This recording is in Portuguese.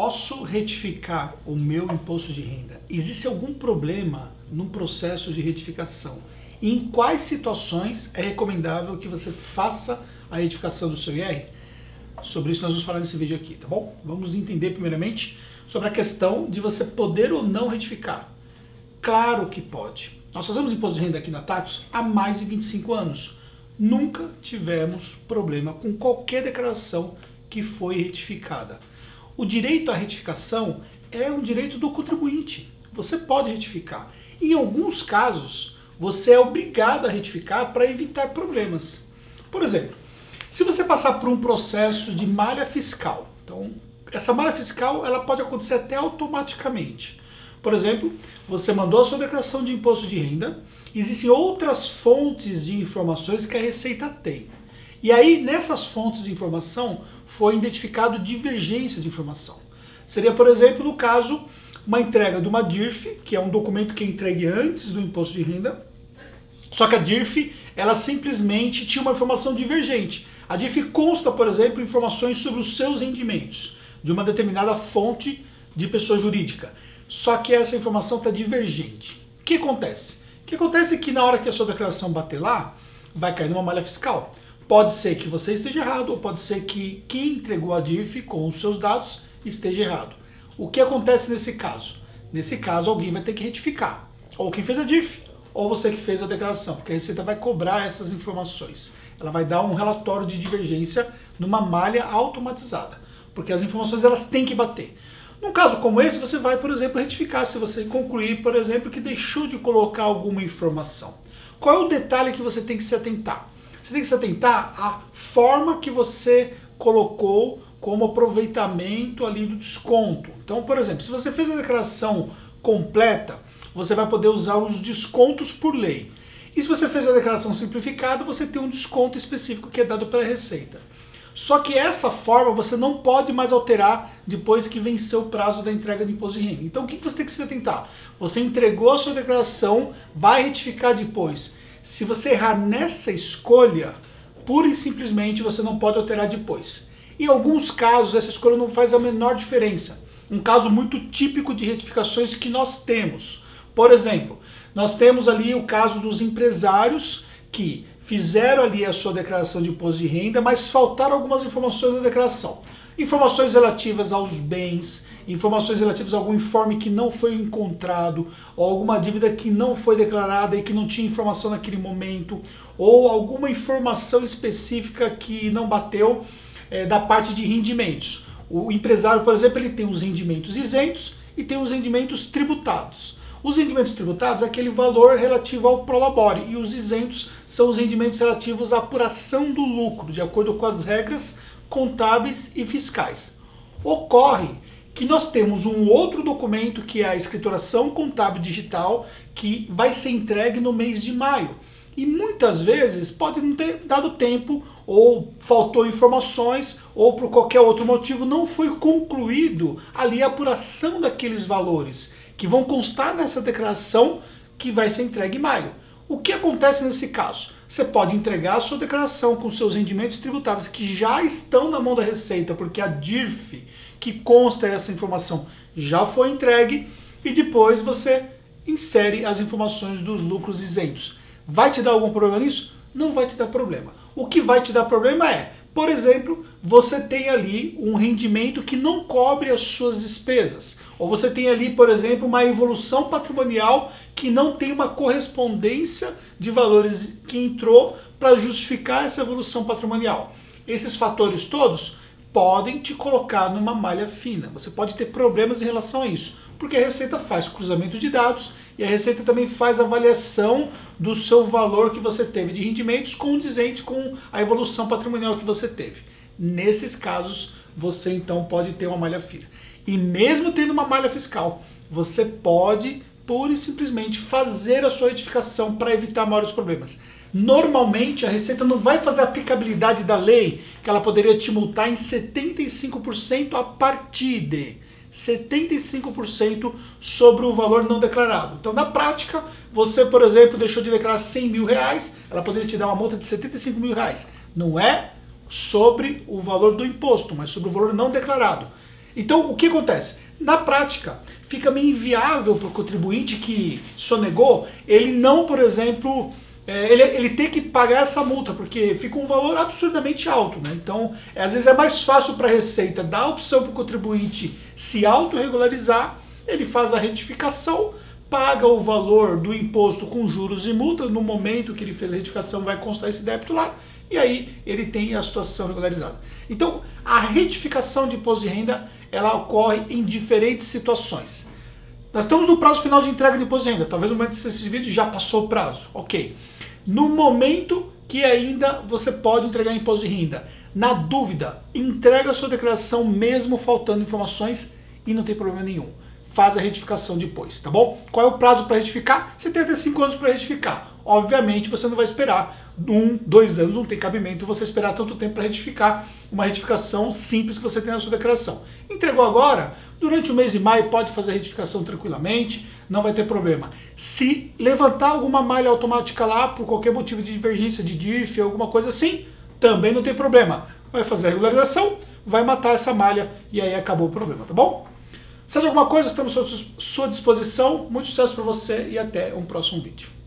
Posso retificar o meu imposto de renda? Existe algum problema no processo de retificação? E em quais situações é recomendável que você faça a retificação do seu IR? Sobre isso nós vamos falar nesse vídeo aqui, tá bom? Vamos entender primeiramente sobre a questão de você poder ou não retificar. Claro que pode. Nós fazemos imposto de renda aqui na Taxus há mais de 25 anos. Nunca tivemos problema com qualquer declaração que foi retificada. O direito à retificação é um direito do contribuinte. Você pode retificar. Em alguns casos, você é obrigado a retificar para evitar problemas. Por exemplo, se você passar por um processo de malha fiscal, então essa malha fiscal ela pode acontecer até automaticamente. Por exemplo, você mandou a sua declaração de imposto de renda, existem outras fontes de informações que a Receita tem. E aí, nessas fontes de informação, foi identificado divergência de informação. Seria, por exemplo, no caso, uma entrega de uma DIRF, que é um documento que é entregue antes do imposto de renda, só que a DIRF, ela simplesmente tinha uma informação divergente. A DIRF consta, por exemplo, informações sobre os seus rendimentos, de uma determinada fonte de pessoa jurídica. Só que essa informação está divergente. O que acontece? O que acontece é que na hora que a sua declaração bater lá, vai cair numa malha fiscal. Pode ser que você esteja errado, ou pode ser que quem entregou a DIRF com os seus dados esteja errado. O que acontece nesse caso? Nesse caso, alguém vai ter que retificar. Ou quem fez a DIRF, ou você que fez a declaração, porque a Receita vai cobrar essas informações. Ela vai dar um relatório de divergência numa malha automatizada, porque as informações elas têm que bater. Num caso como esse, você vai, por exemplo, retificar se você concluir, por exemplo, que deixou de colocar alguma informação. Qual é o detalhe que você tem que se atentar? Você tem que se atentar à forma que você colocou como aproveitamento ali do desconto. Então, por exemplo, se você fez a declaração completa, você vai poder usar os descontos por lei. E se você fez a declaração simplificada, você tem um desconto específico que é dado pela Receita. Só que essa forma você não pode mais alterar depois que venceu o prazo da entrega de imposto de renda. Então o que você tem que se atentar? Você entregou a sua declaração, vai retificar depois. Se você errar nessa escolha, pura e simplesmente você não pode alterar depois. Em alguns casos essa escolha não faz a menor diferença. Um caso muito típico de retificações que nós temos. Por exemplo, nós temos ali o caso dos empresários que fizeram ali a sua declaração de imposto de renda, mas faltaram algumas informações na declaração. Informações relativas aos bens, informações relativas a algum informe que não foi encontrado, ou alguma dívida que não foi declarada e que não tinha informação naquele momento, ou alguma informação específica que não bateu da parte de rendimentos. O empresário, por exemplo, ele tem os rendimentos isentos e tem os rendimentos tributados. Os rendimentos tributados é aquele valor relativo ao prolabore e os isentos são os rendimentos relativos à apuração do lucro, de acordo com as regras contábeis e fiscais. Ocorre que nós temos um outro documento que é a escrituração contábil digital que vai ser entregue no mês de maio. E muitas vezes pode não ter dado tempo, ou faltou informações, ou por qualquer outro motivo não foi concluído ali a apuração daqueles valores que vão constar nessa declaração que vai ser entregue em maio. O que acontece nesse caso? Você pode entregar a sua declaração com seus rendimentos tributáveis que já estão na mão da Receita, porque a DIRF que consta essa informação já foi entregue, e depois você insere as informações dos lucros isentos. Vai te dar algum problema nisso? Não vai te dar problema. O que vai te dar problema é, por exemplo, você tem ali um rendimento que não cobre as suas despesas. Ou você tem ali, por exemplo, uma evolução patrimonial que não tem uma correspondência de valores que entrou para justificar essa evolução patrimonial. Esses fatores todos podem te colocar numa malha fina. Você pode ter problemas em relação a isso, porque a Receita faz cruzamento de dados e a Receita também faz avaliação do seu valor que você teve de rendimentos condizente com a evolução patrimonial que você teve. Nesses casos, você então pode ter uma malha fina. E mesmo tendo uma malha fiscal, você pode pura e simplesmente fazer a sua retificação para evitar maiores problemas. Normalmente a Receita não vai fazer a aplicabilidade da lei, que ela poderia te multar em 75% a partir de 75% sobre o valor não declarado. Então, na prática, você, por exemplo, deixou de declarar 100 mil reais, ela poderia te dar uma multa de 75 mil reais. Não é sobre o valor do imposto, mas sobre o valor não declarado. Então, o que acontece? Na prática, fica meio inviável para o contribuinte que sonegou, ele não, por exemplo, ele tem que pagar essa multa, porque fica um valor absurdamente alto, né? Então, às vezes é mais fácil para a Receita dar a opção para o contribuinte se autorregularizar, ele faz a retificação, paga o valor do imposto com juros e multa, no momento que ele fez a retificação vai constar esse débito lá, e aí ele tem a situação regularizada. Então, a retificação de imposto de renda, ela ocorre em diferentes situações. Nós estamos no prazo final de entrega de imposto de renda, talvez no momento desse vídeo já passou o prazo, ok. No momento que ainda você pode entregar imposto de renda, na dúvida, entrega a sua declaração mesmo faltando informações e não tem problema nenhum. Faz a retificação depois, tá bom? Qual é o prazo para retificar? Você tem até 5 anos para retificar. Obviamente você não vai esperar 1, 2 anos, não tem cabimento você esperar tanto tempo para retificar uma retificação simples que você tem na sua declaração. Entregou agora? Durante o mês de maio pode fazer a retificação tranquilamente, não vai ter problema. Se levantar alguma malha automática lá por qualquer motivo de divergência de DIRF, alguma coisa assim, também não tem problema. Vai fazer a regularização, vai matar essa malha e aí acabou o problema, tá bom? Se de alguma coisa, estamos à sua disposição. Muito sucesso para você e até um próximo vídeo.